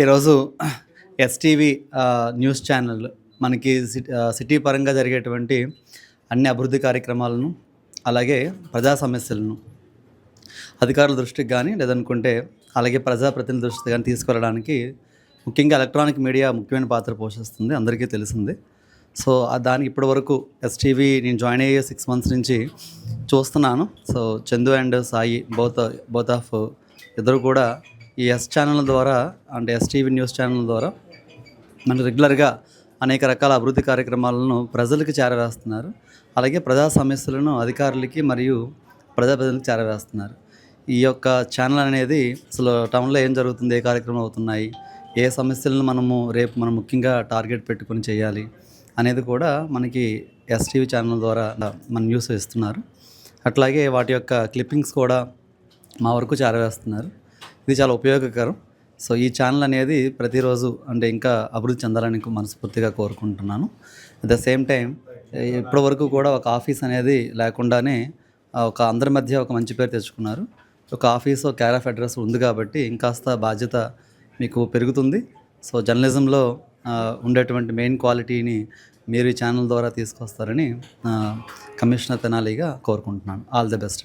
ఈరోజు STV news channel మనకి city పరంగా జరిగేటువంటి అన్ని అభివృద్ధి కార్యక్రమాలను, అలాగే ప్రజా సమస్యలను అధికారుల దృష్టికి కానీ, లేదనుకుంటే అలాగే ప్రజాప్రతినిధుల దృష్టికి కానీ తీసుకెళ్ళడానికి ముఖ్యంగా ఎలక్ట్రానిక్ మీడియా ముఖ్యమైన పాత్ర పోషిస్తుంది, అందరికీ తెలిసిందే. సో దానికి ఇప్పటి వరకు ఎస్టీవీ నేను జాయిన్ అయ్యే 6 months నుంచి చూస్తున్నాను. So Chandu and Sai both of ఇద్దరు కూడా ఈ ఎస్ ఛానల్ ద్వారా, అంటే ఎస్టీవీ న్యూస్ ఛానల్ ద్వారా మనకు రెగ్యులర్గా అనేక రకాల అభివృద్ధి కార్యక్రమాలను ప్రజలకు చేరవేస్తున్నారు. అలాగే ప్రజా సమస్యలను అధికారులకి మరియు ప్రజాప్రతినిధులకు చేరవేస్తున్నారు. ఈ యొక్క ఛానల్ అనేది అసలు టౌన్లో ఏం జరుగుతుంది, ఏ కార్యక్రమాలు అవుతున్నాయి, ఏ సమస్యలను రేపు మనం ముఖ్యంగా టార్గెట్ పెట్టుకొని చేయాలి అనేది కూడా మనకి ఎస్టీవీ ఛానల్ ద్వారా మన న్యూస్ ఇస్తున్నారు. అట్లాగే వాటి యొక్క క్లిప్పింగ్స్ కూడా మా వరకు చేరవేస్తున్నారు. ఇది చాలా ఉపయోగకరం. సో ఈ ఛానల్ అనేది ప్రతిరోజు అంటే ఇంకా అభివృద్ధి చెందాలని మనస్ఫూర్తిగా కోరుకుంటున్నాను. అట్ ద సేమ్ టైం ఇప్పటివరకు కూడా ఒక ఆఫీస్ అనేది లేకుండానే అందరి మధ్య ఒక మంచి పేరు తెచ్చుకున్నారు. ఒక ఆఫీస్, కేర్ ఆఫ్ అడ్రస్ ఉంది కాబట్టి ఇంకాస్త బాధ్యత మీకు పెరుగుతుంది. సో జర్నలిజంలో ఉండేటువంటి మెయిన్ క్వాలిటీని మీరు ఈ ఛానల్ ద్వారా తీసుకొస్తారని కమిషనర్ తెనాలిగా కోరుకుంటున్నాను. All the best.